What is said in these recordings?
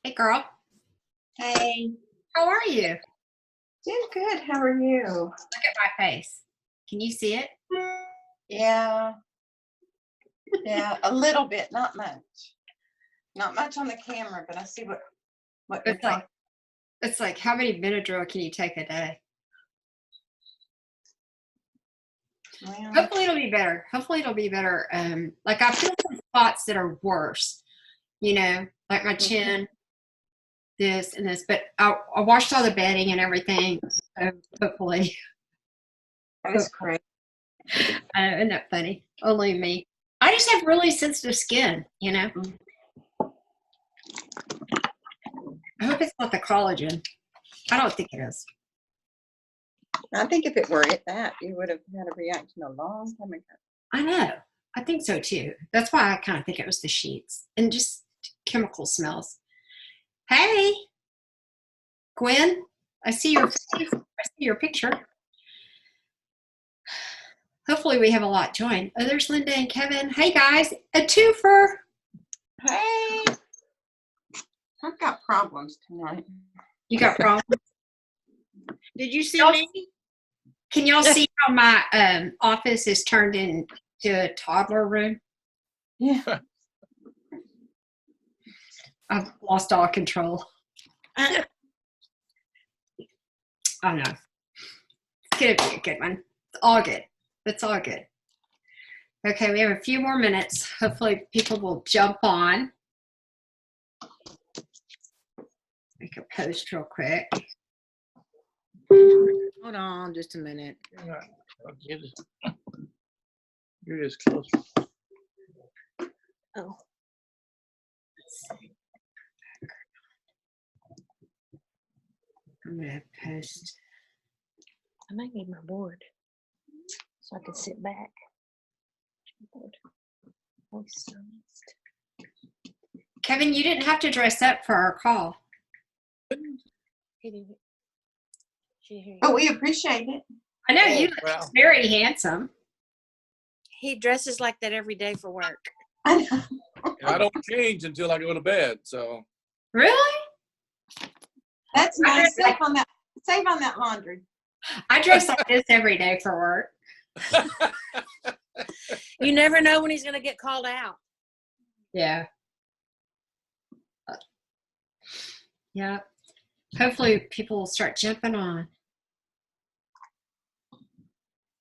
Hey girl, Hey, how are you? doing good. How are you? Look at my face. Can you see it? Yeah, yeah, a little bit, not much. Not much on the camera, but I see what you're It's like talking. it's like how many Benadryl can you take a day? Well, Hopefully it'll be better. Hopefully it'll be better. Like I feel some spots that are worse, like my chin, this and this. But I washed all the bedding and everything. So hopefully, that is great. isn't that funny? Only me. I just have really sensitive skin. I hope it's not the collagen. I don't think it is. I think if it were at that, you would have had a reaction a long time ago. I know. I think so too. That's why I kind of think it was the sheets and just chemical smells. Hey, Gwen, I see your face. I see your picture. Hopefully we have a lot joined. Oh, there's Linda and Kevin. Hey guys, a twofer. Hey, I've got problems tonight. You got problems? Did you see me? Can y'all see how my office is turned into a toddler room? Yeah. I've lost all control. I know. It's going to be a good one. It's all good. It's all good. Okay, we have a few more minutes. Hopefully people will jump on. Make a post real quick. Hold on just a minute. You're just close. Oh, Let's see. I'm going to post. I might need my board so I can sit back. Board. Oh, so missed. Kevin, you didn't have to dress up for our call. He didn't. She didn't hear you. But we appreciate it. I know Oh, you look wow. very handsome. He dresses like that every day for work. I know. I don't change until I go to bed. So Really? That's nice. Save on that laundry. I dress like this every day for work. You never know when he's going to get called out. Yeah. Yeah. Hopefully people will start jumping on.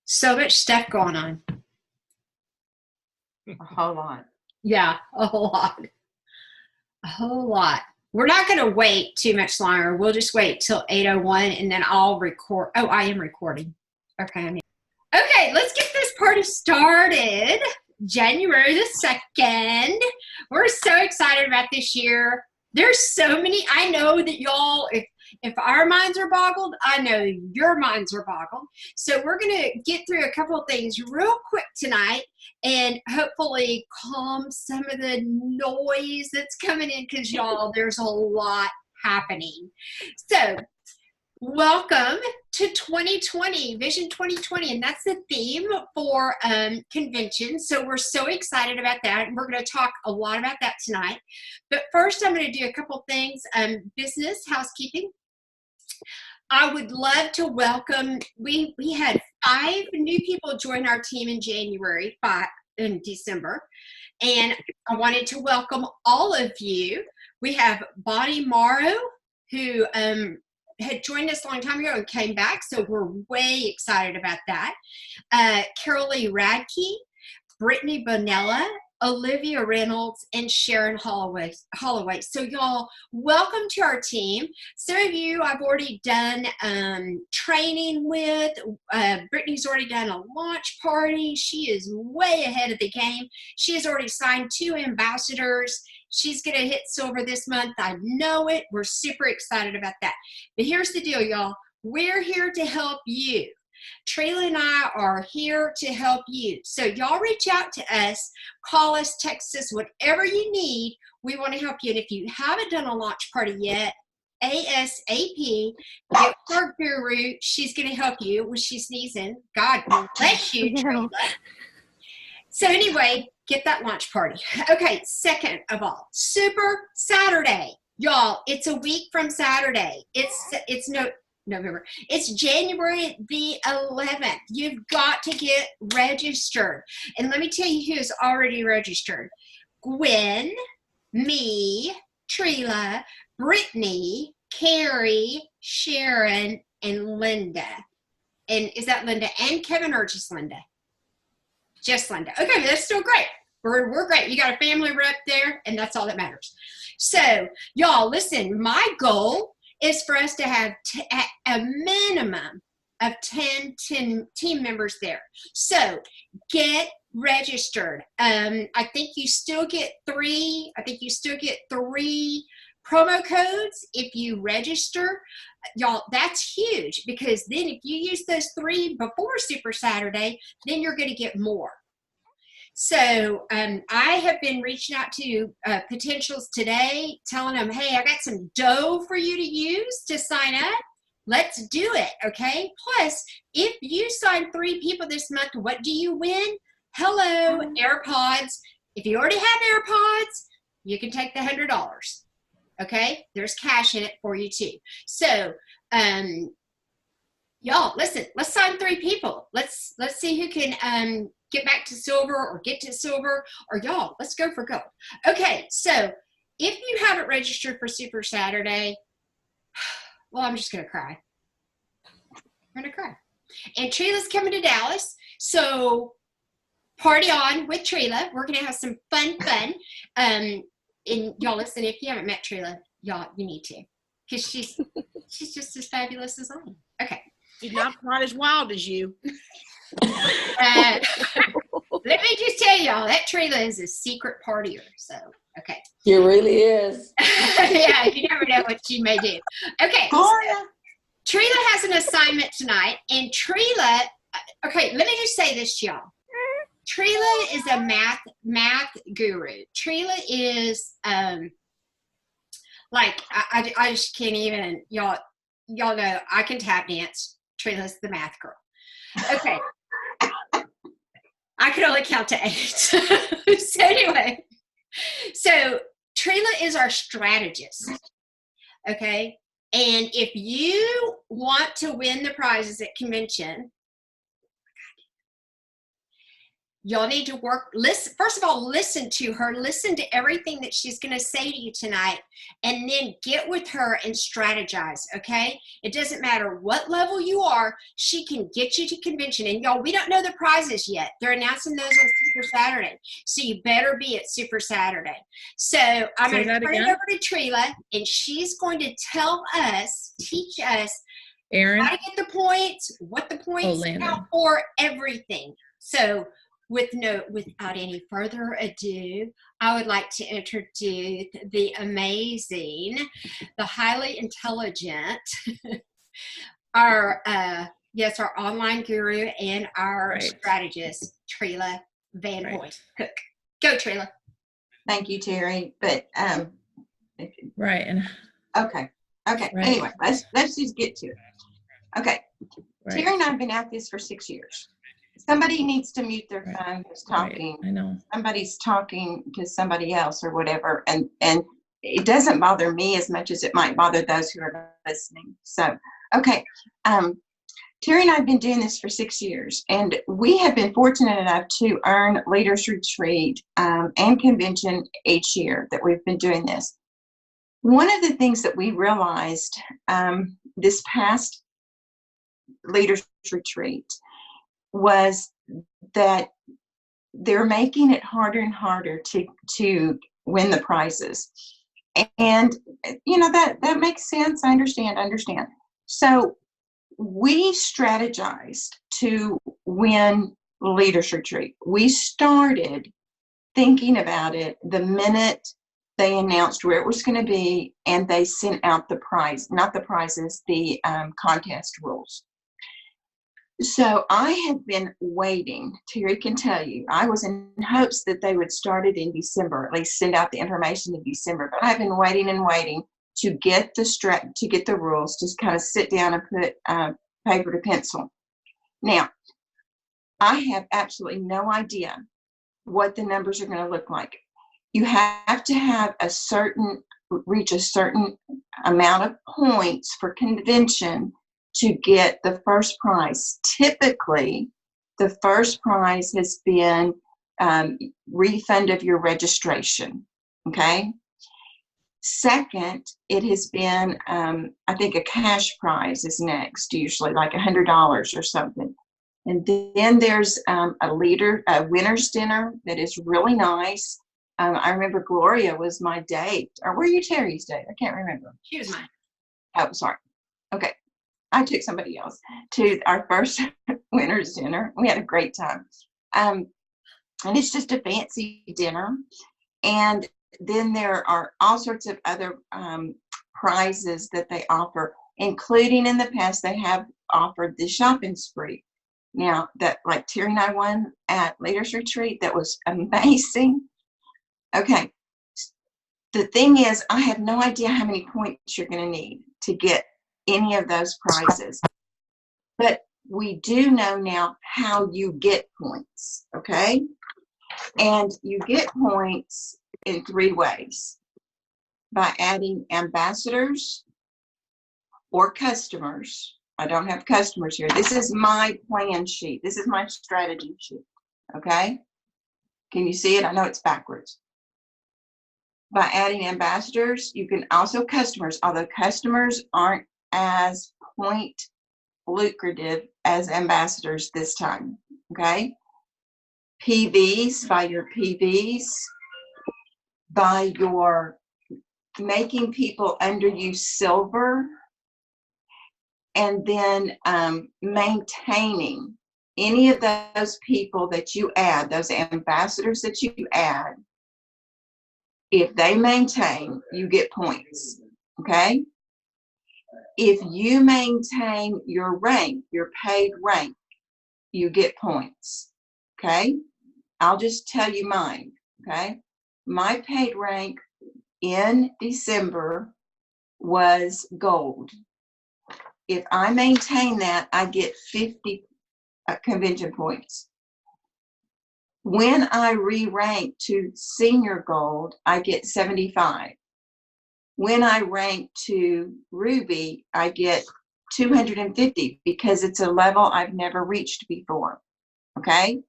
So much stuff going on. A whole lot. Yeah, a whole lot. A whole lot. We're not going to wait too much longer. We'll just wait till 8:01 and then I'll record. Oh, I am recording. Okay. Okay, let's get this party started. January the 2nd. We're so excited about this year. There's so many. I know that y'all, if our minds are boggled, I know your minds are boggled. So we're going to get through a couple of things real quick tonight and hopefully calm some of the noise that's coming in because y'all, there's a lot happening. So welcome to 2020, Vision 2020, and that's the theme for convention. So we're so excited about that, and we're going to talk a lot about that tonight. But first, I'm going to do a couple things, business, housekeeping. I would love to welcome, we had 5 new people join our team in January, 5 in December, and I wanted to welcome all of you. We have Bonnie Morrow, who had joined us a long time ago and came back, so we're way excited about that. Carol Lee Radke, Brittany Bonella, Olivia Reynolds, and Sharon Holloway. So y'all, welcome to our team. Some of you I've already done training with. Brittany's already done a launch party. She is way ahead of the game. She has already signed 2 ambassadors. She's going to hit silver this month. I know it. We're super excited about that. But here's the deal, y'all. We're here to help you. Trayla and I are here to help you. So y'all reach out to us, call us, text us, whatever you need. We want to help you. And if you haven't done a launch party yet, ASAP, get our guru. She's going to help you when she's sneezing. God bless you, Trayla. So anyway, get that launch party. Okay, second of all, Super Saturday. Y'all, it's a week from Saturday. It's November. It's January the 11th. You've got to get registered. And let me tell you who's already registered. Gwen, me, Trila, Brittany, Carrie, Sharon, and Linda. And is that Linda and Kevin, or just Linda? Just Linda. Okay, that's still great. We're great. You got a family rep there, and that's all that matters. So, y'all, listen, my goal is for us to have a minimum of 10 team members there. So, get registered. I think you still get 3 promo codes if you register. Y'all, that's huge, because then if you use those 3 before Super Saturday, then you're going to get more. So I have been reaching out to potentials today, telling them, hey, I got some dough for you to use to sign up. Let's do it, okay? Plus, if you sign 3 people this month, what do you win? Hello, AirPods. If you already have AirPods, you can take the $100, okay? There's cash in it for you too. So, y'all, listen, let's sign 3 people. Let's see who can get back to silver or get to silver, or y'all, let's go for gold. Okay, so if you haven't registered for Super Saturday, well, I'm just going to cry. I'm going to cry. And Trila's coming to Dallas, so party on with Trila. We're going to have some fun. And y'all, listen, if you haven't met Trila, y'all, you need to, because she's just as fabulous as I am. Okay. She's not quite as wild as you. Let me just tell y'all, that Trila is a secret partier. So, okay. She really is. Yeah, you never know what she may do. Okay. Gloria. Trila has an assignment tonight, and Trila, okay, let me just say this to y'all. Trila is a math guru. Trila is like I just can't even, y'all know I can tap dance. Trila's the math girl. Okay. I can only count to 8. So anyway, so Trila is our strategist. Okay. And if you want to win the prizes at convention, y'all need to listen. First of all, listen to her, listen to everything that she's going to say to you tonight, and then get with her and strategize, okay? It doesn't matter what level you are, she can get you to convention. And y'all, we don't know the prizes yet. They're announcing those on Super Saturday. So you better be at Super Saturday. So I'm going to turn it over to Trila, and she's going to teach us Aaron, how to get the points, what the points count for, everything. So without any further ado, I would like to introduce the amazing, the highly intelligent, our online guru and our strategist, Trila Van Hoyt Cook. Go, Trila. Thank you, Terry. But right. And okay. Right. Anyway, let's just get to it. Okay. Right. Terry and I have been at this for 6 years. Somebody needs to mute their phone who's talking. I know. Somebody's talking to somebody else or whatever. And it doesn't bother me as much as it might bother those who are listening. So, okay. Terry and I have been doing this for 6 years, and we have been fortunate enough to earn Leaders Retreat and Convention each year that we've been doing this. One of the things that we realized this past Leaders Retreat was that they're making it harder and harder to win the prizes. And, you know, that makes sense. I understand. So we strategized to win Leaders Retreat. We started thinking about it the minute they announced where it was going to be, and they sent out the contest rules. So I have been waiting, Terry can tell you, I was in hopes that they would start it in December, at least send out the information in December, but I've been waiting to get the rules, just kind of sit down and put paper to pencil. Now, I have absolutely no idea what the numbers are going to look like. You have to have a certain reach a certain amount of points for convention to get the first prize. Typically, the first prize has been refund of your registration, okay? Second, it has been, I think a cash prize is next, usually like $100 or something. And then there's a winner's dinner that is really nice. I remember Gloria was my date. Or were you Terry's date? I can't remember. She was mine. Oh, sorry. Okay. I took somebody else to our first winner's dinner. We had a great time. And it's just a fancy dinner. And then there are all sorts of other prizes that they offer, including in the past, they have offered the shopping spree. Now, that like Terry and I won at Leaders Retreat, that was amazing. Okay. The thing is, I have no idea how many points you're going to need to get any of those prizes. But we do know now how you get points, okay? And you get points in 3 ways: by adding ambassadors or customers. I don't have customers here. This is my plan sheet. This is my strategy sheet, okay? Can you see it? I know it's backwards. By adding ambassadors, you can also customers, although customers aren't as point lucrative as ambassadors this time, okay? PVs, by your PVs, by your making people under you silver, and then maintaining any of those people that you add, those ambassadors that you add. If they maintain, you get points, okay? If you maintain your rank, your paid rank, you get points, okay? I'll just tell you mine, okay? My paid rank in December was gold. If I maintain that, I get 50 convention points. When I re-rank to senior gold, I get 75. When I rank to ruby, I get 250 because it's a level I've never reached before, okay?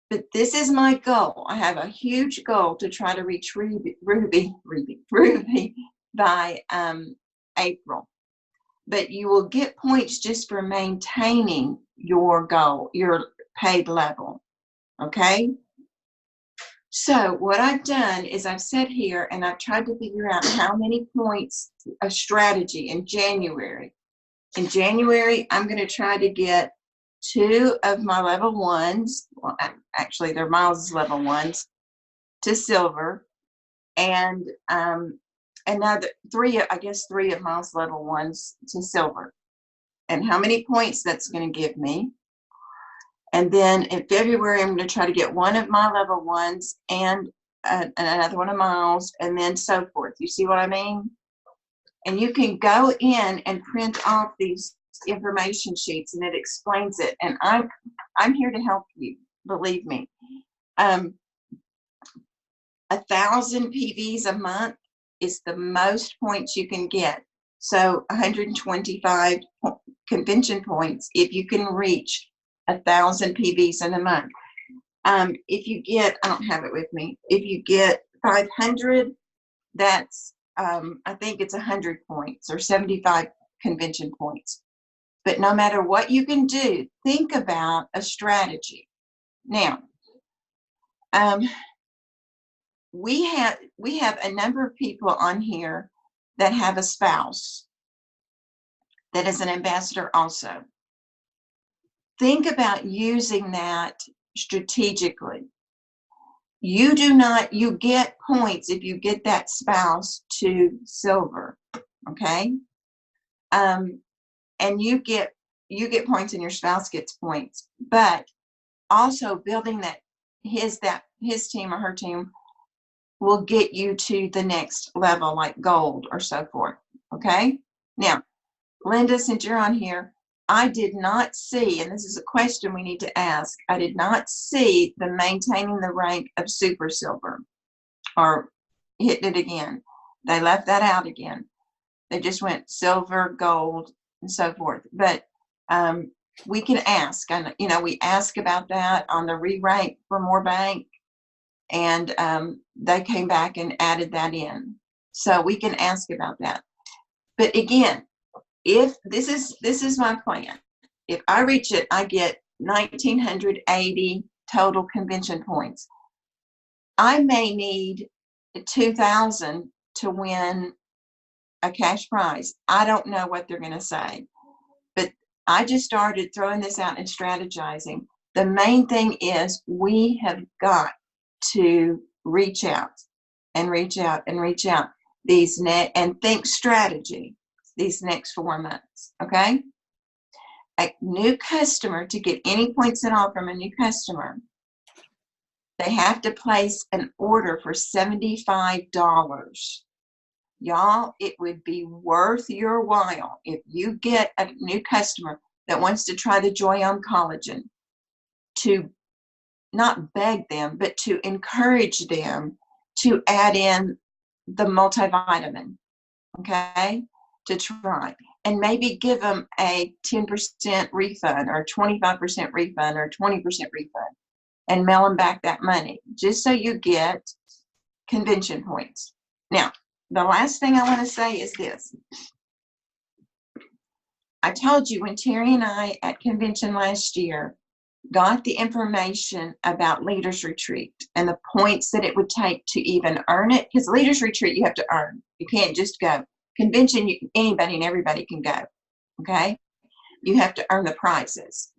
But this is my goal. I have a huge goal to try to reach ruby by April. But you will get points just for maintaining your goal, your paid level, okay? So what I've done is I've sat here and I've tried to figure out how many points a strategy in January. In January, I'm going to try to get 2 of my level 1s, well, actually they're Miles' level 1s, to silver, and another 3, I guess 3 of Miles' level 1s to silver. And how many points that's going to give me. And then in February, I'm going to try to get 1 of my level 1s and another one of Miles, and then so forth. You see what I mean? And you can go in and print off these information sheets, and it explains it. And I'm here to help you. Believe me. 1,000 PVs a month is the most points you can get. So 125 convention points if you can reach 1,000 PVs in a month. If you get, I don't have it with me, if you get 500, that's, I think it's 100 points or 75 convention points. But no matter what you can do, think about a strategy. Now, we have a number of people on here that have a spouse that is an ambassador also. Think about using that strategically. You get points if you get that spouse to silver, okay? And you get points and your spouse gets points, but also building that his team or her team will get you to the next level, like gold or so forth, okay? Now, Linda, since you're on here, I did not see, and this is a question we need to ask, I did not see the maintaining the rank of super silver or hitting it again. They left that out again. They just went silver, gold, and so forth. But we can ask, and we ask about that on the re-rank for More Bank, and they came back and added that in. So we can ask about that. But again, if this is my plan. If I reach it, I get 1,980 total convention points. I may need 2,000 to win a cash prize. I don't know what they're going to say, but I just started throwing this out and strategizing. The main thing is we have got to reach out and reach out and reach out and think strategy these next 4 months. Okay. A new customer, to get any points at all from a new customer, they have to place an order for $75. Y'all, it would be worth your while if you get a new customer that wants to try the Joyome Collagen, to not beg them, but to encourage them to add in the multivitamin, okay, to try. And maybe give them a 10% refund or 25% refund or 20% refund and mail them back that money, just so you get convention points. Now, the last thing I want to say is this. I told you when Terry and I at convention last year got the information about Leaders Retreat and the points that it would take to even earn it, because Leaders Retreat you have to earn. You can't just go. Convention, anybody and everybody can go, okay? You have to earn the prizes.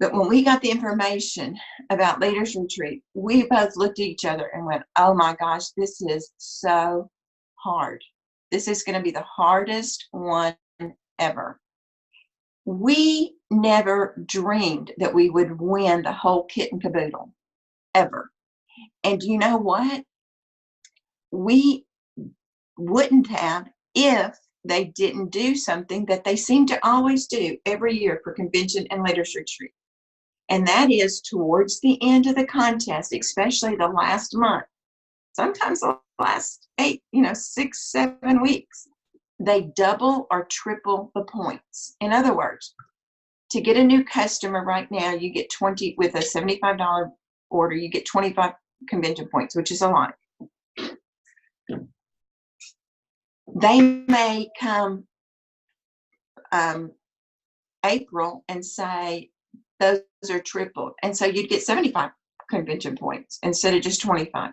But when we got the information about Leaders Retreat, we both looked at each other and went, oh my gosh, this is so hard. This is going to be the hardest one ever. We never dreamed that we would win the whole kit and caboodle, ever. And you know what? We wouldn't have if they didn't do something that they seem to always do every year for convention and Leaders Retreat. And that is towards the end of the contest, especially the last month, sometimes the last 6, 7 weeks, they double or triple the points. In other words, to get a new customer right now, you get 20 with a $75 order, you get 25 convention points, which is a lot. They may come April and say those are tripled, and so you'd get 75 convention points instead of just 25.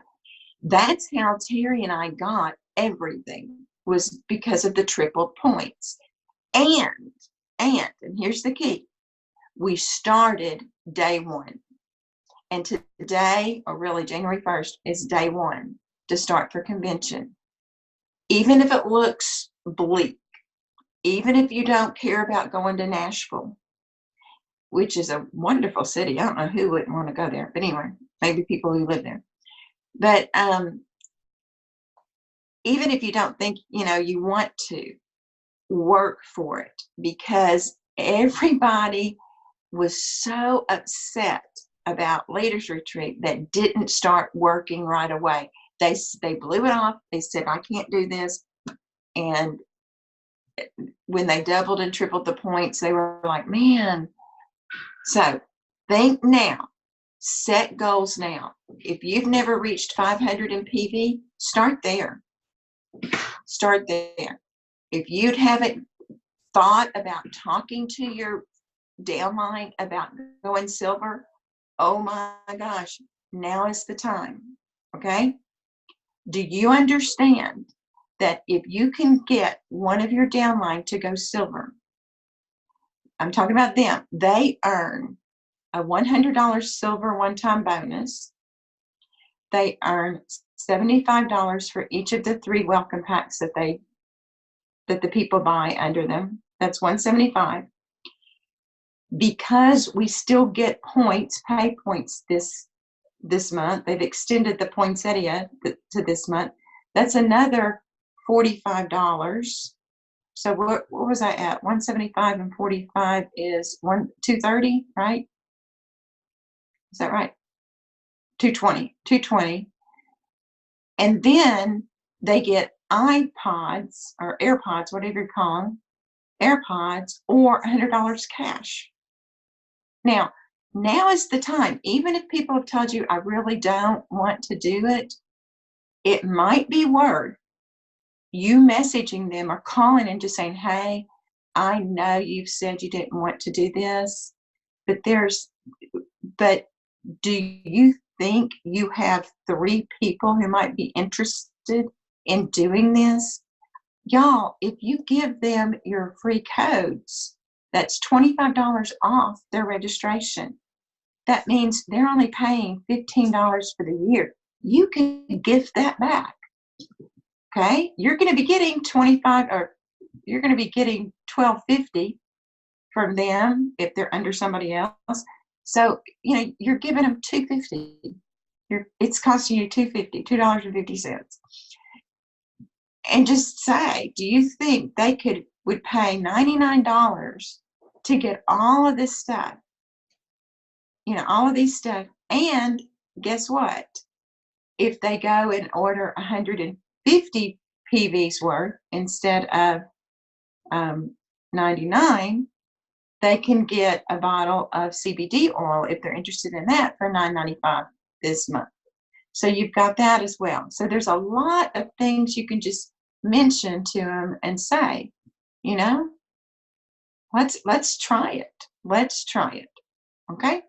That's how Terry and I got everything, was because of the tripled points. And here's the key. We started day one. And today, or really January 1st, is day one to start for convention. Even if it looks bleak, even if you don't care about going to Nashville, which is a wonderful city. I don't know who wouldn't want to go there, but anyway, maybe people who live there. But even if you don't think, you want to, work for it, because everybody was so upset about Leaders Retreat that didn't start working right away. They blew it off. They said, I can't do this. And when they doubled and tripled the points, they were like, man. So think now, set goals now. If you've never reached 500 in PV, start there. Start there. If you haven't thought about talking to your downline about going silver, oh my gosh, now is the time. Okay? Do you understand that if you can get one of your downline to go silver, I'm talking about them, they earn a $100 silver one-time bonus. They earn $75 for each of the 3 welcome packs that the people buy under them. That's $175. Because we still get points, pay points this month. They've extended the poinsettia to this month. That's another $45. So what was I at? 175 and 45 is 230, right? Is that right? 220. And then they get iPods or AirPods, whatever you call them, AirPods, or $100 cash. Now is the time. Even if people have told you, I really don't want to do it, it might be worth you messaging them or calling and just saying, hey, I know you've said you didn't want to do this, but do you think you have 3 people who might be interested in doing this? Y'all, if you give them your free codes, that's $25 off their registration. That means they're only paying $15 for the year. You can gift that back. Okay? You're going to be getting $12.50 from them if they're under somebody else. So, you're giving them $2.50. It's costing you $2.50. And just say, do you think they would pay $99 to get all of this stuff? All of these stuff. And guess what? If they go and order 150 PVs worth instead of 99, they can get a bottle of CBD oil if they're interested in that for $9.95 this month. So you've got that as well. So there's a lot of things you can just mention to them and say, let's try it. Let's try it. Okay?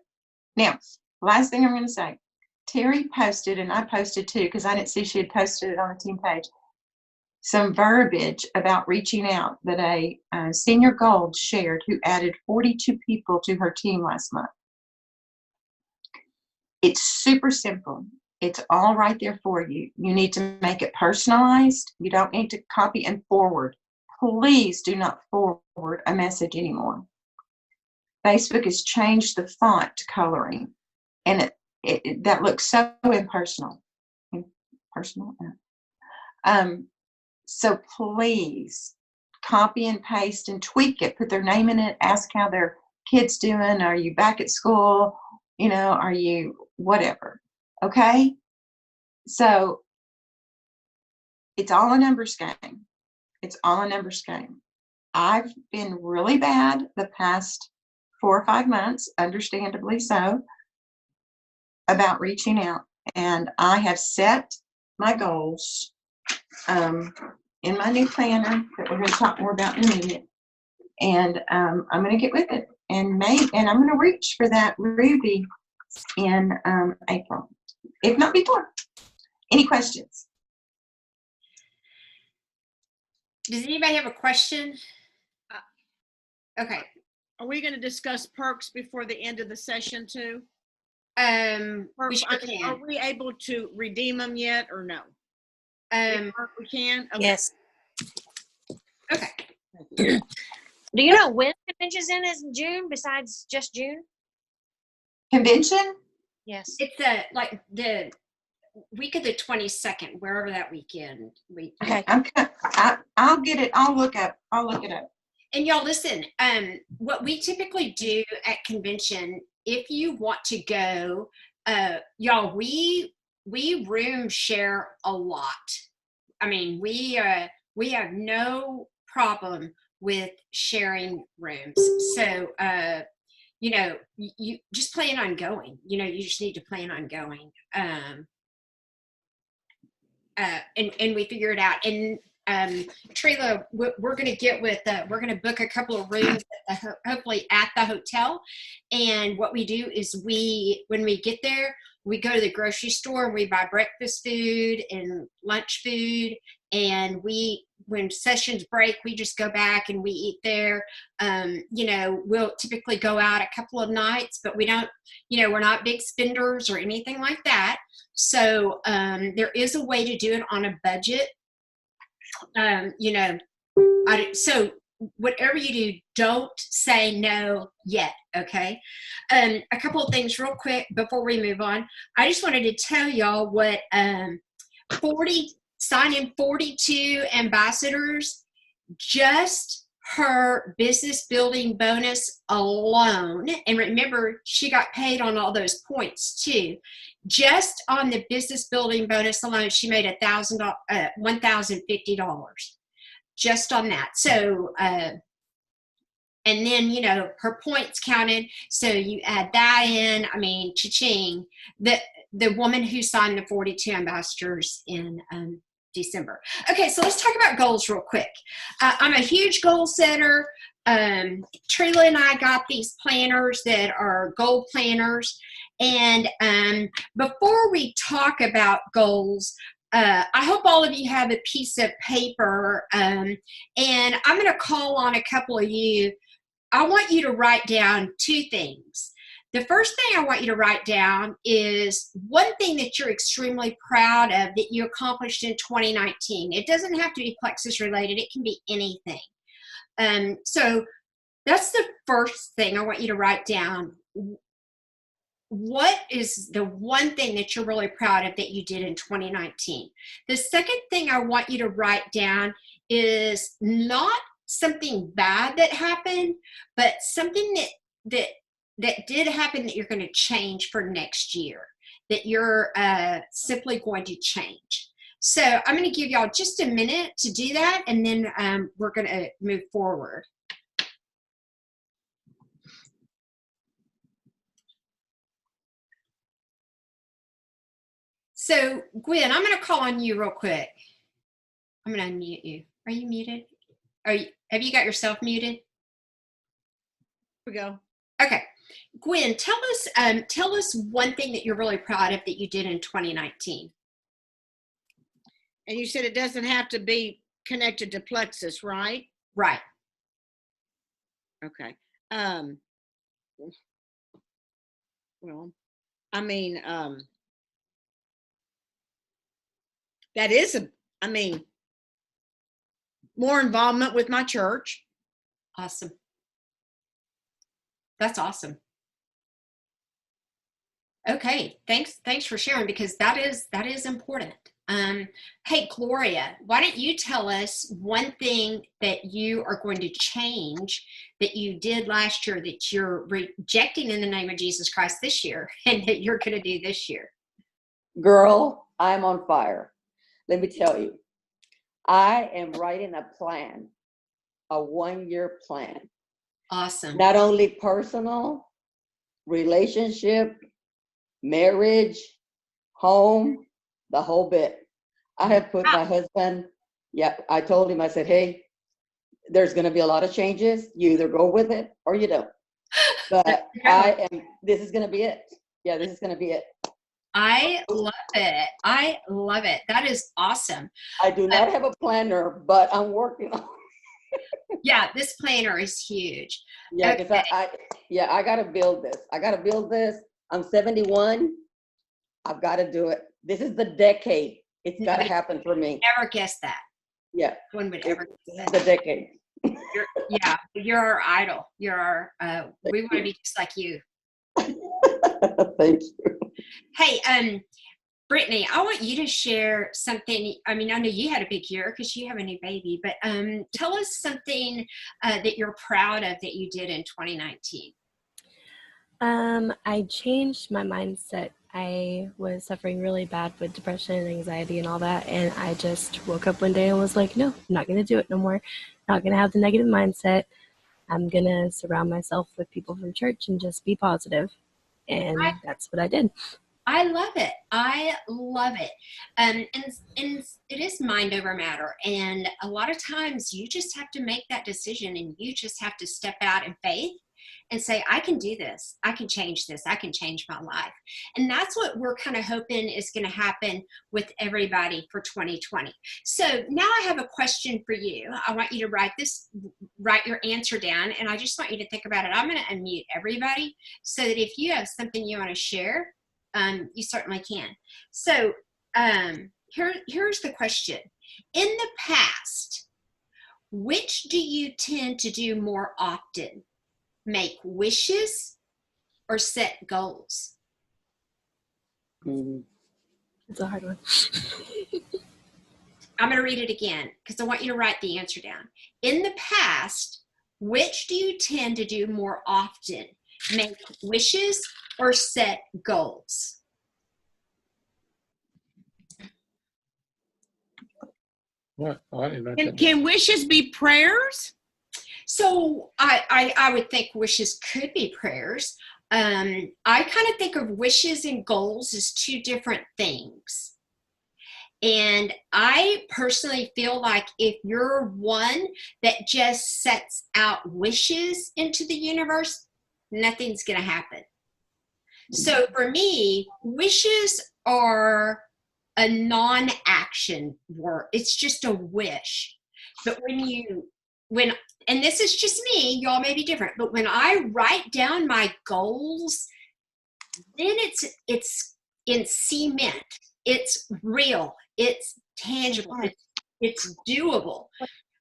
Now, last thing I'm going to say, Terry posted, and I posted too, because I didn't see she had posted it on the team page, some verbiage about reaching out that a senior gold shared who added 42 people to her team last month. It's super simple. It's all right there for you. You need to make it personalized. You don't need to copy and forward. Please do not forward a message anymore. Facebook has changed the font coloring, and that looks so impersonal. So please copy and paste and tweak it. Put their name in it. Ask how their kid's doing. Are you back at school? Are you whatever? Okay? So it's all a numbers game. It's all a numbers game. I've been really bad the past 4 or 5 months, understandably so, about reaching out. And I have set my goals in my new planner that we're going to talk more about in a minute. And I'm going to get with it. And I'm going to reach for that ruby in April, if not before. Any questions? Does anybody have a question? Okay. Are we going to discuss perks before the end of the session too? We sure can. Are we able to redeem them yet or no? We can? Okay. Yes. Okay. Do you know when convention's is in June besides just June? Convention? Yes. It's the week of the 22nd, wherever that weekend. Okay. I'll get it. I'll look it up. And y'all listen, what we typically do at convention, if you want to go, y'all, we room share a lot. I mean, we have no problem with sharing rooms. So, you just plan on going. You just need to plan on going. And we figure it out. And Trila, we're going to get with, we're going to book a couple of rooms hopefully at the hotel. And what we do is when we get there, we go to the grocery store and we buy breakfast food and lunch food. And when sessions break, we just go back and we eat there. We'll typically go out a couple of nights, but we don't, we're not big spenders or anything like that. So there is a way to do it on a budget. So whatever you do, don't say no yet, okay? A couple of things real quick before we move on. I just wanted to tell y'all what signing 42 ambassadors, just her business building bonus alone, and remember, she got paid on all those points too. Just on the business building bonus alone, she made $1,050 just on that. So, and then, you know, her points counted. So you add that in. I mean, cha-ching. The woman who signed the 42 ambassadors in December. Okay, so let's talk about goals real quick. I'm a huge goal setter. Trila and I got these planners that are goal planners. And before we talk about goals, I hope all of you have a piece of paper. And I'm going to call on a couple of you. I want you to write down two things. The first thing I want you to write down is one thing that you're extremely proud of that you accomplished in 2019. It doesn't have to be Plexus related. It can be anything. So that's the first thing I want you to write down. What is the one thing that you're really proud of that you did in 2019? The second thing I want you to write down is not something bad that happened, but something that did happen that you're going to change for next year, that you're simply going to change. So I'm going to give y'all just a minute to do that, and then we're going to move forward. So Gwen, I'm going to call on you real quick. I'm going to unmute you. Are you muted? Have you got yourself muted? Here we go. Okay. Gwen, tell us one thing that you're really proud of that you did in 2019. And you said it doesn't have to be connected to Plexus, right? Right. Okay. Well, I mean, that is more involvement with my church. Awesome. That's awesome. Okay, thanks for sharing, because that is important. Hey, Gloria, why don't you tell us one thing that you are going to change that you did last year that you're rejecting in the name of Jesus Christ this year and that you're going to do this year? Girl, I'm on fire. Let me tell you, I am writing a plan, a 1-year plan. Awesome. Not only personal, relationship, marriage, home, the whole bit. I have put my husband, I told him, I said, hey, there's going to be a lot of changes. You either go with it or you don't. But this is going to be it. Yeah, this is going to be it. I love it. I love it. That is awesome. I do not have a planner, but I'm working on it. Yeah, this planner is huge. Yeah, because I got to build this. I got to build this. I'm 71. I've got to do it. This is the decade. It's got to happen for me. Never guess that. Yeah. One would ever guess that. The decade. You're our idol. You're our, we want to be just like you. Thank you. Hey, Brittany, I want you to share something. I mean, I know you had a big year because you have a new baby, but tell us something that you're proud of that you did in 2019. I changed my mindset. I was suffering really bad with depression and anxiety and all that, and I just woke up one day and was like, no, I'm not going to do it no more. Not going to have the negative mindset. I'm going to surround myself with people from church and just be positive. And that's what I did. I love it. I love it. And it is mind over matter. And a lot of times you just have to make that decision, and you just have to step out in faith and say, I can do this. I can change this. I can change my life. And that's what we're kind of hoping is going to happen with everybody for 2020. So now I have a question for you. I want you to write your answer down, and I just want you to think about it. I'm going to unmute everybody so that if you have something you want to share, you certainly can. So here's the question. In the past, which do you tend to do more often? Make wishes or set goals? It's a hard one. I'm going to read it again because I want you to write the answer down. In the past, which do you tend to do more often? Make wishes or set goals? What? Oh, I didn't know And that. can wishes be prayers? So I would think wishes could be prayers. I kind of think of wishes and goals as two different things. And I personally feel like if you're one that just sets out wishes into the universe, nothing's going to happen. So for me, wishes are a non-action word. It's just a wish. But and this is just me, y'all may be different, but when I write down my goals, then it's in cement. It's real. It's tangible. It's doable.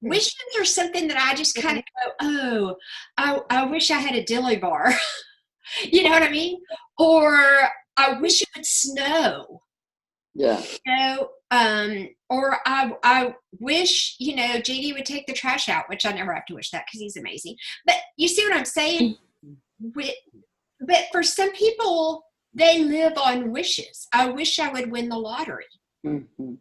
Wishes are something that I just kind of go, oh, I wish I had a dilly bar. You know what I mean? Or I wish it would snow. Yeah. Or I wish, JD would take the trash out, which I never have to wish that because he's amazing. But you see what I'm saying? But for some people, they live on wishes. I wish I would win the lottery. Mhm.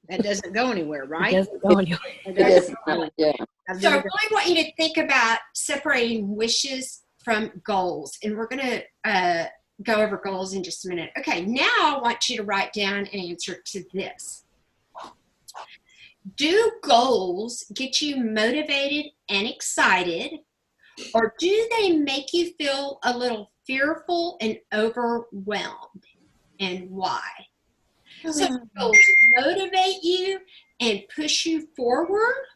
That doesn't go anywhere, It right? doesn't go anywhere. It is, yeah. So I really want you to think about separating wishes from goals. And we're going to go over goals in just a minute. Okay, now I want you to write down an answer to this. Do goals get you motivated and excited, or do they make you feel a little fearful and overwhelmed? And why? So do goals motivate you and push you forward,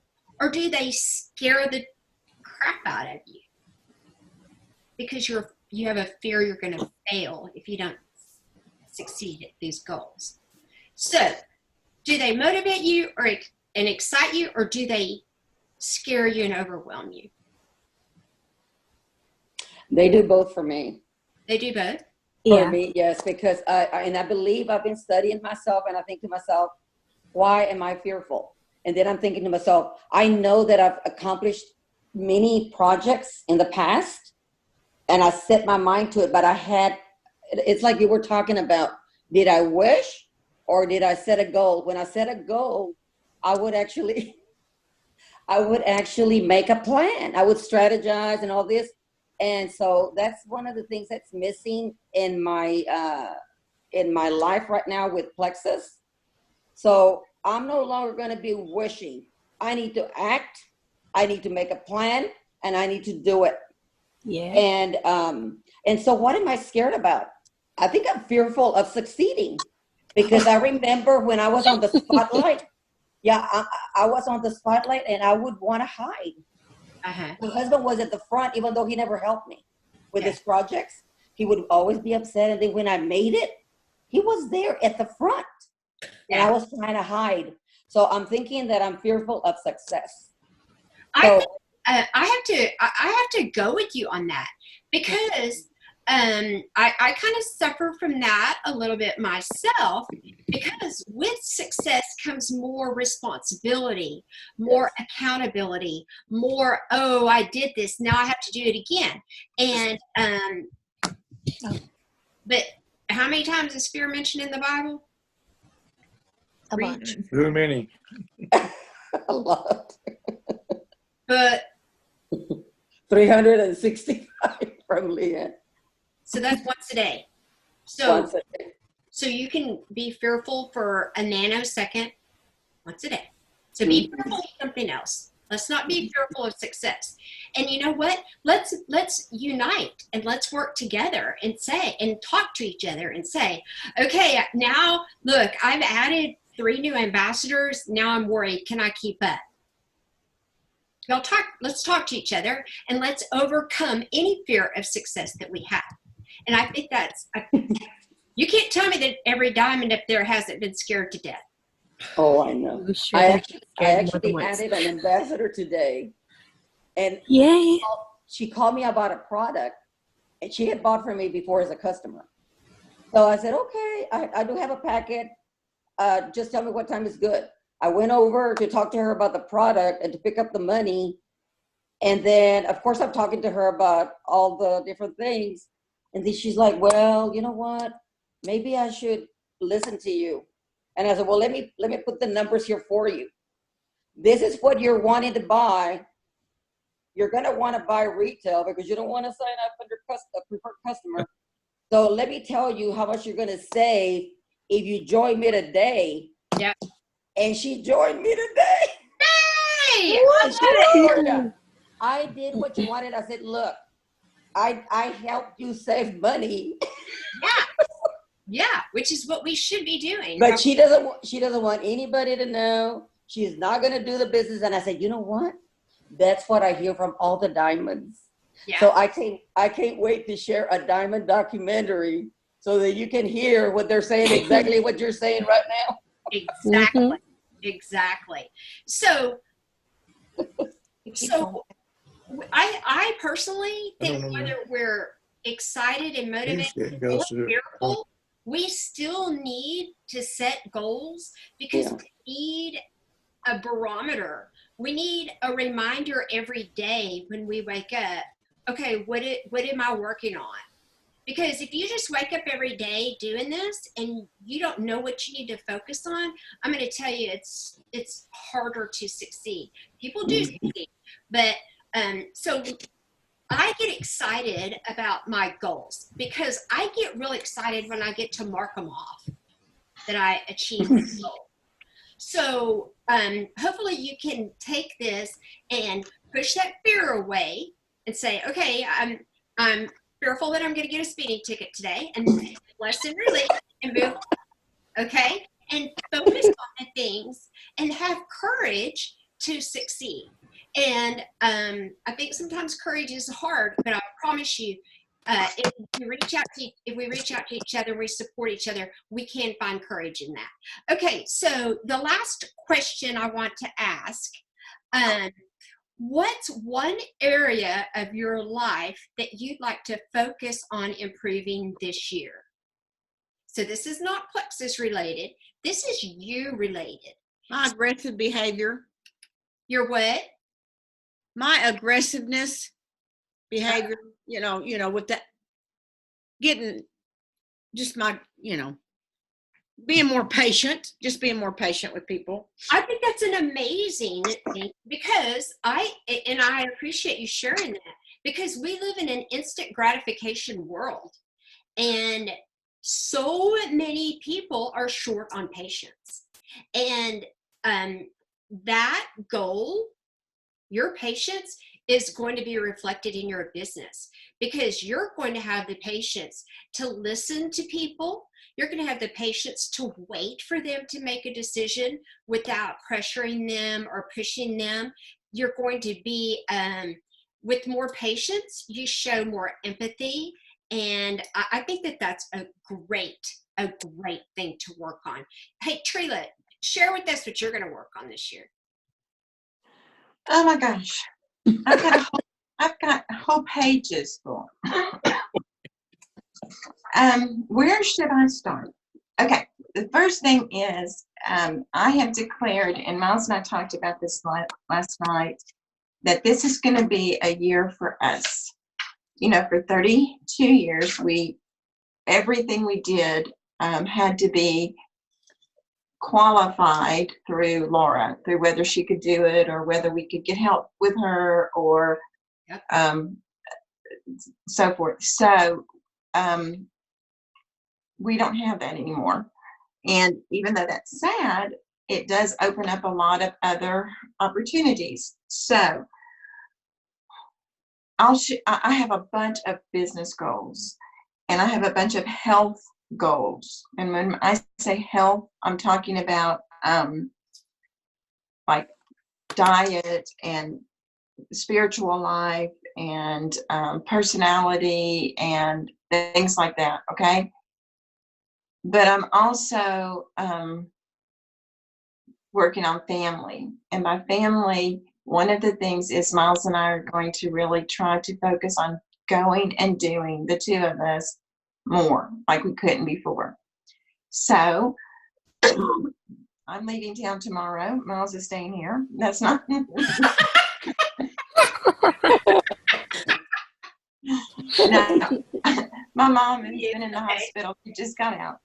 or do they scare the crap out of you? Because you have a fear you're going to fail if you don't succeed at these goals. So, do they motivate you and excite you, or do they scare you and overwhelm you? They do both for me. They do both. For Yeah. me, yes, because I believe I've been studying myself, and I think to myself, why am I fearful? And then I'm thinking to myself, I know that I've accomplished many projects in the past, and I set my mind to it, but it's like you were talking about, did I wish or did I set a goal? When I set a goal, I would actually make a plan. I would strategize and all this. And so that's one of the things that's missing in my life right now with Plexus. So I'm no longer going to be wishing. I need to act. I need to make a plan, and I need to do it. Yeah. And so what am I scared about? I think I'm fearful of succeeding, because I remember when I was on the spotlight. Yeah, I was on the spotlight, and I would want to hide. Uh-huh. My husband was at the front, even though he never helped me with his projects. He would always be upset. And then when I made it, he was there at the front. And I was trying to hide. So I'm thinking that I'm fearful of success. I have to go with you on that, because I kind of suffer from that a little bit myself, because with success comes more responsibility, more accountability, more, oh, I did this, now I have to do it again. And but how many times is fear mentioned in the Bible? A bunch. Too many. A lot. But 365 from Leanne. so that's once a day. So Once a day. So you can be fearful for a nanosecond once a day. So be fearful of something else. Let's not be fearful of success. And you know what? Let's unite and let's work together and say and talk to each other and say, okay, now look, I've added 3 new ambassadors. Now I'm worried. Can I keep up? Let's talk to each other, and let's overcome any fear of success that we have. And I think you can't tell me that every diamond up there hasn't been scared to death. Oh, I know. Sure, I they're actually scared more than once. added an ambassador today, and Yay. she called me about a product, and she had bought from me before as a customer. So I said, okay, I do have a packet. Just tell me what time is good. I went over to talk to her about the product and to pick up the money. And then, of course, I'm talking to her about all the different things. And then she's like, well, you know what? Maybe I should listen to you. And I said, well, let me put the numbers here for you. this is what you're wanting to buy. You're going to want to buy retail because you don't want to sign up under a preferred customer. So let me tell you how much you're going to save if you join me today. Yeah. And she joined me today. Hey! And she told her, I did what you wanted. I said, look, I helped you save money. Yeah, which is what we should be doing. But she doesn't want anybody to know. She's not going to do the business. And I said, you know what? That's what I hear from all the diamonds. Yeah. So I can't wait to share a diamond documentary so that you can hear what they're saying, exactly what you're saying right now. Exactly. Mhm. Exactly. So I personally think whether we're excited and motivated or fearful, we still need to set goals because we need a barometer. We need a reminder every day when we wake up. Okay, what am I working on? Because if you just wake up every day doing this and you don't know what you need to focus on, I'm going to tell you it's harder to succeed. People do succeed, but so I get excited about my goals because I get really excited when I get to mark them off that I achieved the goal. So hopefully you can take this and push that fear away and say, okay, I'm fearful that I'm going to get a speeding ticket today, and lesson relief and move on, okay? And focus on the things and have courage to succeed. And I think sometimes courage is hard, but I promise you, if we reach out to each other, we support each other, we can find courage in that. Okay, so the last question I want to ask, what's one area of your life that you'd like to focus on improving this year? So this is not Plexus related. This is you related. My aggressive behavior. Your what? My aggressiveness behavior, you know, with that, getting just my, being more patient, just being more patient with people. I think that's an amazing thing because I appreciate you sharing that because we live in an instant gratification world and so many people are short on patience. And that goal, your patience, is going to be reflected in your business because you're going to have the patience to listen to people. You're going to have the patience to wait for them to make a decision without pressuring them or pushing them. You're going to be, with more patience, you show more empathy. And I think that that's a great thing to work on. Hey, Trila, share with us what you're going to work on this year. Oh my gosh. I've got whole pages full. Where should I start? Okay, the first thing is I have declared, and Miles and I talked about this last night, that this is going to be a year for us. For 32 years, everything we did had to be qualified through Laura, through whether she could do it or whether we could get help with her or so forth. So we don't have that anymore. And even though that's sad, it does open up a lot of other opportunities. So I have a bunch of business goals and I have a bunch of health goals. And when I say health, I'm talking about like diet and spiritual life and personality and things like that. Okay. But I'm also working on family. And by family, one of the things is Miles and I are going to really try to focus on going and doing, the two of us, more like we couldn't before. So I'm leaving town tomorrow. Miles is staying here. That's not. No, my mom has been in the hospital. She just got out.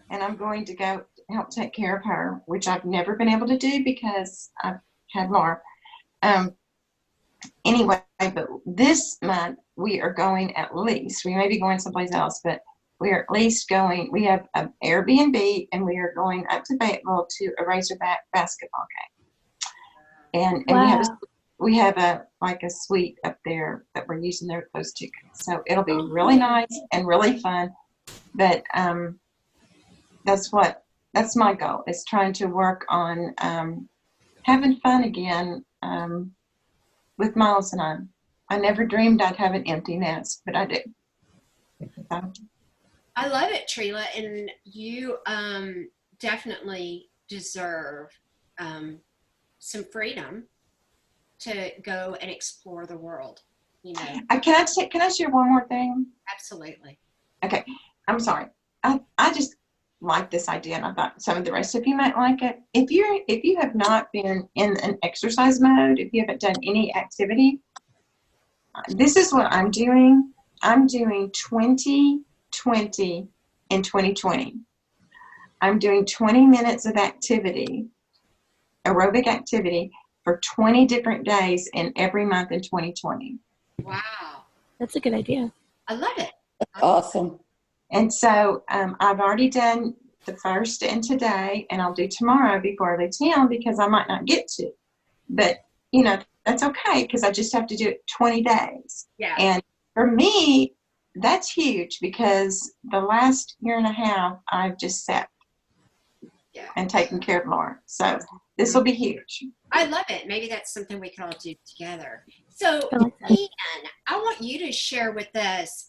And I'm going to go help take care of her, which I've never been able to do because I've Kevlar. Anyway, but this month we are going at least, we may be going someplace else, but we are at least going, we have an Airbnb and we are going up to Fayetteville to a Razorback basketball game. And we have a suite up there that we're using there, those tickets. So it'll be really nice and really fun. But that's my goal, is trying to work on having fun again with Miles and I. I never dreamed I'd have an empty nest, but I do. I love it, Trila, and you definitely deserve some freedom to go and explore the world. You know. Can I share one more thing? Absolutely. Okay, I'm sorry. I just like this idea, and I thought some of the rest of you might like it. If you have not been in an exercise mode, if you haven't done any activity, this is what I'm doing. I'm doing 20-20 in 2020. I'm doing 20 minutes of activity, aerobic activity, for 20 different days in every month in 2020. Wow. That's a good idea. I love it. Awesome. And so I've already done the first and today, and I'll do tomorrow before I leave town because I might not get to. But, that's okay because I just have to do it 20 days. Yeah. And for me, that's huge because the last year and a half, I've just sat and taken care of Laura. So this will be huge. I love it. Maybe that's something we can all do together. So, Ian, I want you to share with us,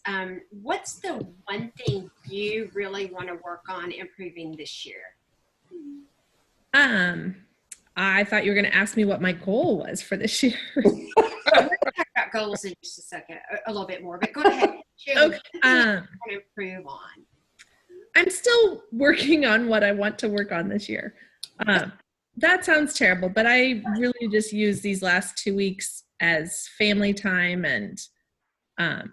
what's the one thing you really want to work on improving this year? I thought you were going to ask me what my goal was for this year. We're going to talk about goals in just a second, a little bit more, but go ahead. Share Okay. what you want to improve on. I'm still working on what I want to work on this year. That sounds terrible, but I really just use these last 2 weeks as family time and I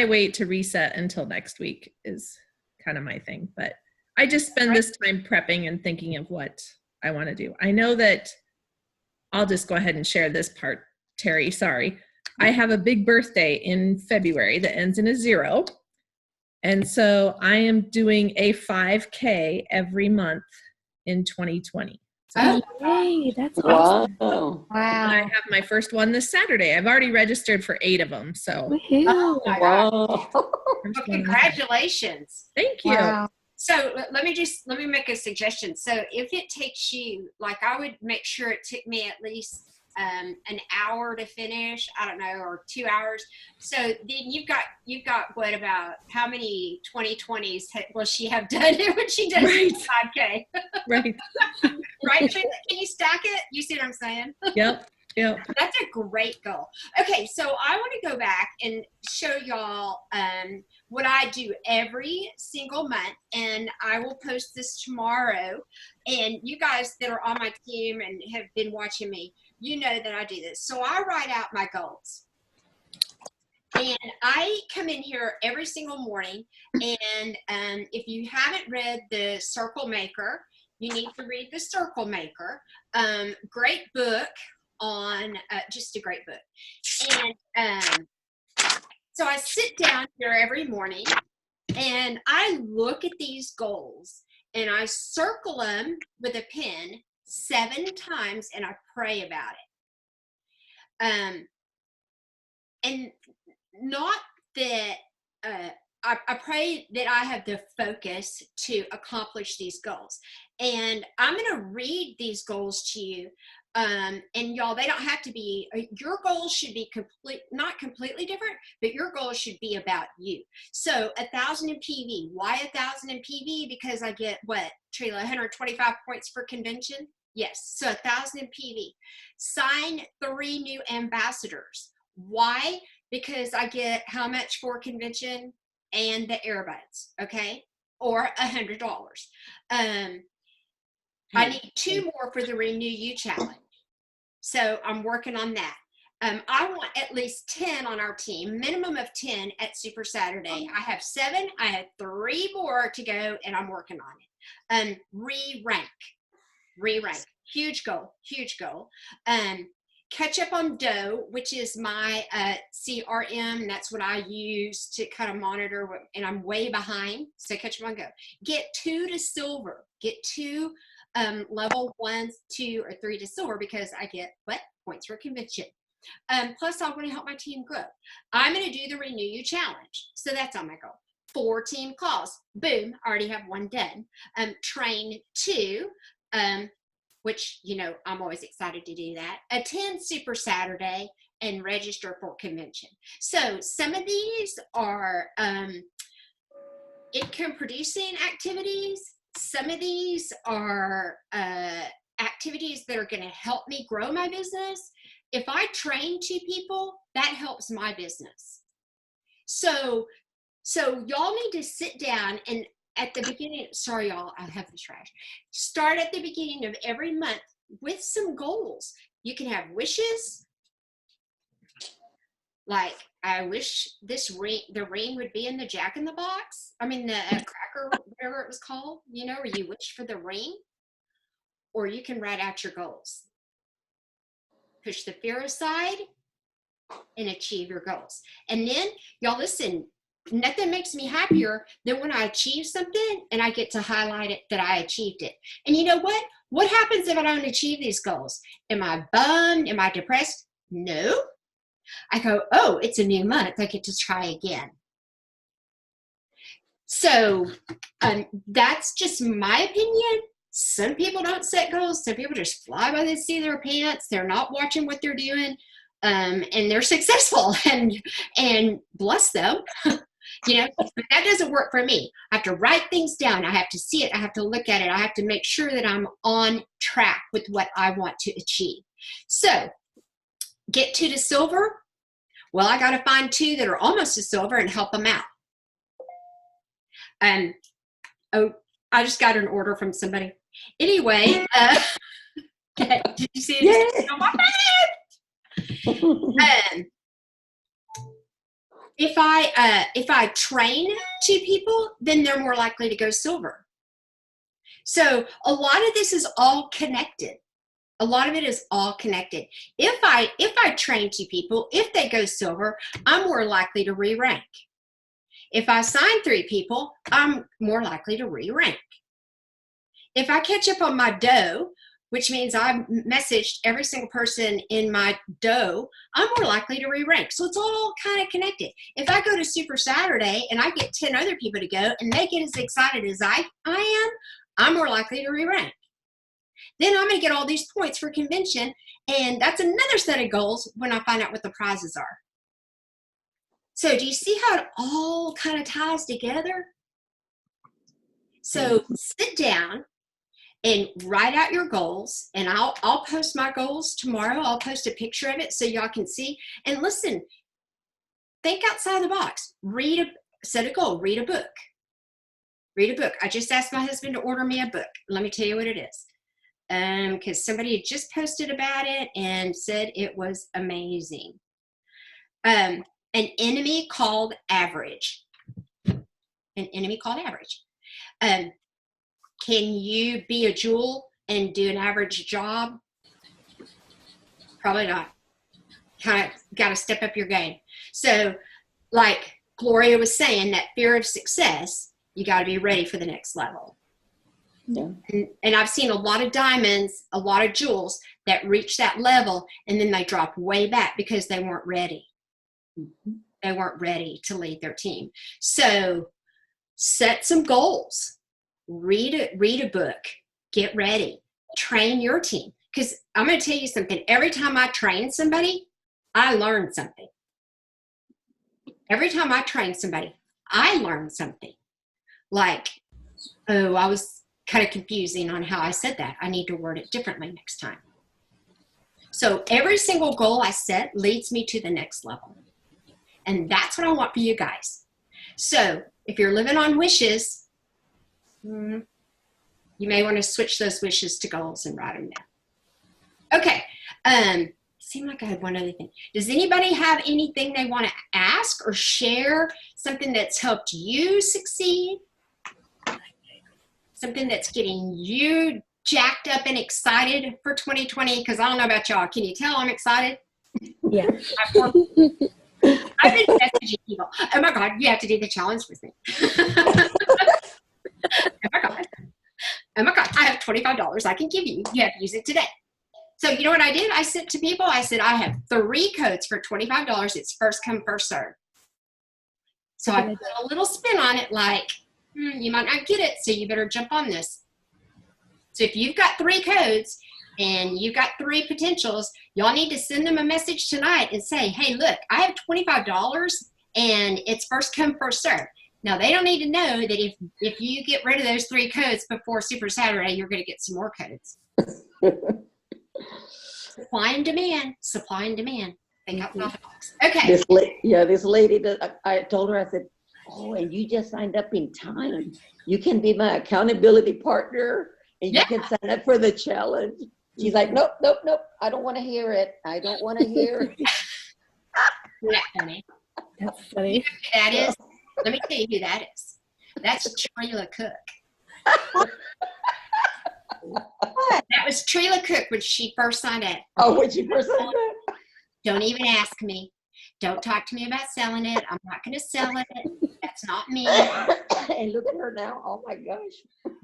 wait to reset until next week is kind of my thing. But I just spend this time prepping and thinking of what I want to do. I know that I'll just go ahead and share this part, Terry, sorry. I have a big birthday in February that ends in a 0. And so I am doing a 5K every month in 2020. So Yay, that's awesome. Wow. I have my first one this Saturday. I've already registered for 8 of them. So Woohoo. Oh my gosh. Wow. Well, congratulations. Thank you. Wow. So let me make a suggestion. So if it takes you, I would make sure it took me at least an hour to finish, I don't know, or 2 hours. So then you've got what, about how many 2020s will she have done it when she does 5K? Right. Right? Can you stack it? You see what I'm saying? Yep. That's a great goal. Okay, so I want to go back and show y'all what I do every single month, and I will post this tomorrow. And you guys that are on my team and have been watching me, you know that I do this. So I write out my goals. And I come in here every single morning, and if you haven't read The Circle Maker, you need to read The Circle Maker. Great book on, just a great book. And so I sit down here every morning, and I look at these goals, and I circle them with a pen 7 times, and I pray about it. And not that I pray that I have the focus to accomplish these goals. And I'm going to read these goals to you. And y'all, they don't have to be, your goals should be not completely different, but your goals should be about you. So 1,000 in PV. Why 1,000 in PV? Because I get what, Trila, 125 points for convention? Yes. So 1,000 in PV. Sign 3 new ambassadors. Why? Because I get how much for convention and the earbuds, okay? Or $100. I need 2 more for the Renew You Challenge. So I'm working on that. I want at least 10 on our team, minimum of 10 at Super Saturday. I have 7. I have 3 more to go, and I'm working on it. Re-rank. huge goal, huge goal. Catch up on Dough, which is my CRM. That's what I use to kind of monitor, and I'm way behind. So catch up on Go. Get 2 to silver. Get 2 level 1, 2, or 3 to silver, because I get what? Points for convention. Plus, I want to help my team grow. I'm going to do the Renew You Challenge. So that's on my goal. 4 team calls. Boom, I already have 1 done. Train 2. Which, you know, I'm always excited to do that. Attend Super Saturday and register for convention. So some of these are income producing activities. Some of these are activities that are going to help me grow my business. If I train 2 people, that helps my business. So y'all need to sit down and at the beginning, sorry y'all, I have the trash. Start at the beginning of every month with some goals. You can have wishes. Like, I wish this ring, the ring would be in the Jack in the Box. I mean, the cracker, whatever it was called, you know, where you wish for the ring. Or you can write out your goals. Push the fear aside and achieve your goals. And then, y'all listen, nothing makes me happier than when I achieve something and I get to highlight it that I achieved it. And you know what? What happens if I don't achieve these goals? Am I bummed? Am I depressed? No. I go, oh, it's a new month. I get to try again. So that's just my opinion. Some people don't set goals. Some people just fly by the seat of their pants. They're not watching what they're doing. And they're successful, and bless them. You know, but that doesn't work for me. I have to write things down. I have to see it. I have to look at it. I have to make sure that I'm on track with what I want to achieve. So get 2 to silver. Well, I got to find 2 that are almost to silver and help them out. Oh, I just got an order from somebody. Anyway, did you see it? Yeah. Oh, my bad. If I train 2 people, then they're more likely to go silver. So a lot of this is all connected. A lot of it is all connected. If I train 2 people, if they go silver, I'm more likely to re-rank. If I sign 3 people, I'm more likely to re-rank. If I catch up on my dough, which means I've messaged every single person in my dough, I'm more likely to re-rank. So it's all kind of connected. If I go to Super Saturday and I get 10 other people to go and they get as excited as I am, I'm more likely to re-rank. Then I'm going to get all these points for convention, and that's another set of goals when I find out what the prizes are. So do you see how it all kind of ties together? So sit down and write out your goals, and I'll post my goals tomorrow. I'll post a picture of it so y'all can see. And listen, think outside the box. Set a goal. Read a book. Read a book. I just asked my husband to order me a book. Let me tell you what it is. Because somebody had just posted about it and said it was amazing. An Enemy Called Average. An Enemy Called Average. Can you be a jewel and do an average job? Probably not. Kind of got to step up your game. So like Gloria was saying, that fear of success, you got to be ready for the next level. Yeah. And I've seen a lot of diamonds, a lot of jewels that reach that level and then they drop way back because they weren't ready. Mm-hmm. They weren't ready to lead their team. So set some goals. Read a book, get ready, train your team. Because I'm going to tell you something. Every time I train somebody, I learn something. Every time I train somebody, I learn something. Like, oh, I was kind of confusing on how I said that. I need to word it differently next time. So every single goal I set leads me to the next level. And that's what I want for you guys. So if you're living on wishes, you may want to switch those wishes to goals and write them down. Okay. Seemed like I had one other thing. Does anybody have anything they want to ask or share? Something that's helped you succeed? Something that's getting you jacked up and excited for 2020? Because I don't know about y'all. Can you tell I'm excited? Yeah. I've been messaging people. Oh my God, you have to do the challenge with me. Oh my God. Oh my God, I have $25 I can give you. You have to use it today. So you know what I did? I sent to people, I said, I have 3 codes for $25. It's first come, first serve. So I put a little spin on it like, you might not get it, so you better jump on this. So if you've got 3 codes and you've got 3 potentials, y'all need to send them a message tonight and say, hey, look, I have $25 and it's first come, first serve. Now, they don't need to know that if you get rid of those 3 codes before Super Saturday, you're going to get some more codes. Supply and demand. Supply and demand. Think outside the box. Okay. This lady, I told her, I said, oh, and you just signed up in time. You can be my accountability partner and you can sign up for the challenge. She's like, nope. I don't want to hear it. I don't want to hear it. Isn't that funny? That's funny. That is. Let me tell you who that is. That's Trila Cook. That was Trila Cook when she first signed up. Oh, when she first signed up? Don't even ask me. Don't talk to me about selling it. I'm not going to sell it. That's not me. And look at her now. Oh my gosh.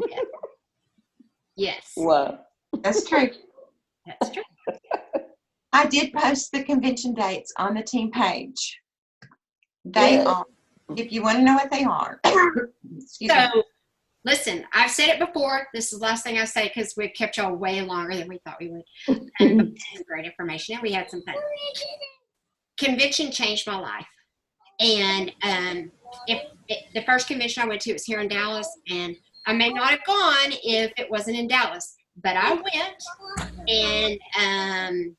Yeah. Yes. Wow. That's true. That's true. I did post the convention dates on the team page. They are, if you want to know what they are. Excuse me. So, listen, I've said it before. This is the last thing I say because we've kept y'all way longer than we thought we would. And great information, and we had some fun. Convention changed my life. And the first convention I went to was here in Dallas, and I may not have gone if it wasn't in Dallas, but I went, and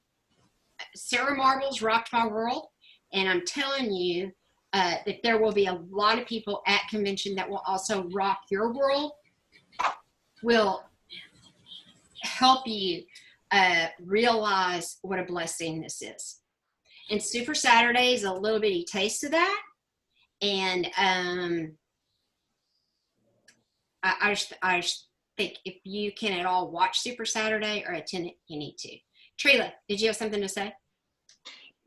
Sarah Marbles rocked my world, and I'm telling you that there will be a lot of people at convention that will also rock your world, will help you realize what a blessing this is. And Super Saturday is a little bitty taste of that. And I just think if you can at all watch Super Saturday or attend it, you need to. Trila, did you have something to say?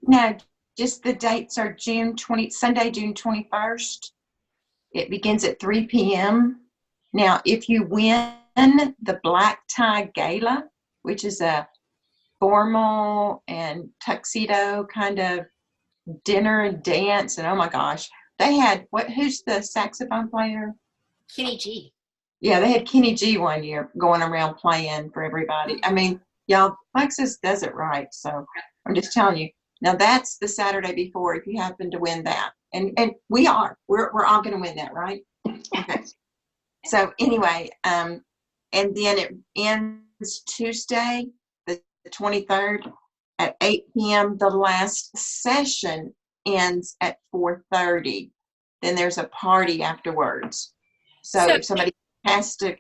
No, just the dates are Sunday, June 21st. It begins at 3 p.m. Now, if you win the Black Tie Gala, which is a formal and tuxedo kind of dinner and dance, and oh my gosh, they had who's the saxophone player? Kenny G. Yeah, they had Kenny G one year going around playing for everybody. I mean, y'all, Plexus does it right. So I'm just telling you. Now that's the Saturday before if you happen to win that. And we're all going to win that, right? Okay. So anyway, and then it ends Tuesday, the 23rd at 8 p.m. The last session ends at 4:30. Then there's a party afterwards. So if somebody has to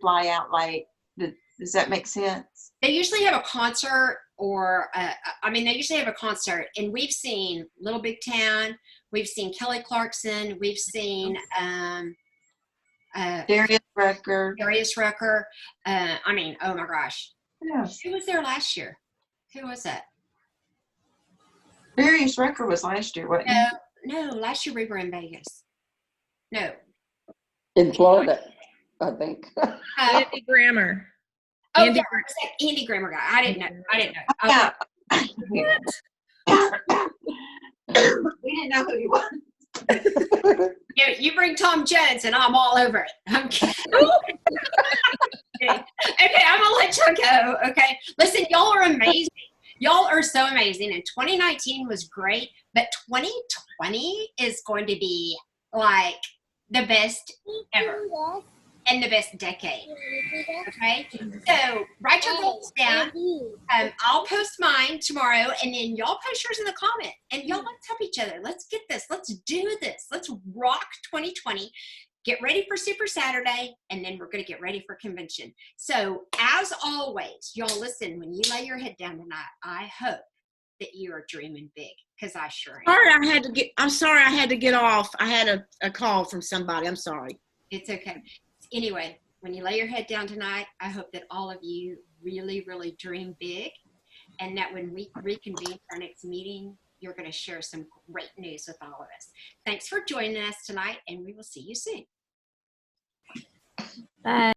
fly out late, does that make sense? They usually have a concert they usually have a concert, and we've seen Little Big Town, we've seen Kelly Clarkson, we've seen Darius Rucker. Oh my gosh. Yeah. Who was there last year? Who was that? Darius Rucker was last year, wasn't he? No, last year we were in Vegas. No. In Florida, I think. Andy Grammer. Oh, Andy yeah, Andy Grammer guy. I didn't know. Yeah. We didn't know who he was. You bring Tom Jones and I'm all over it. I'm kidding. Okay, I'm gonna let y'all go. Okay, listen, y'all are amazing. Y'all are so amazing. And 2019 was great, but 2020 is going to be like the best ever and the best decade. Okay, so write your goals down. I'll post mine tomorrow, and then y'all post yours in the comment. And y'all, let's help each other. Let's get this. Let's do this. Let's rock 2020. Get ready for Super Saturday, and then we're going to get ready for convention. So, as always, y'all listen, when you lay your head down tonight, I hope that you are dreaming big, because I sure am. I'm sorry I had to get off. I had a call from somebody. I'm sorry. It's okay. Anyway, when you lay your head down tonight, I hope that all of you really, really dream big, and that when we reconvene for our next meeting, you're going to share some great news with all of us. Thanks for joining us tonight, and we will see you soon. Bye.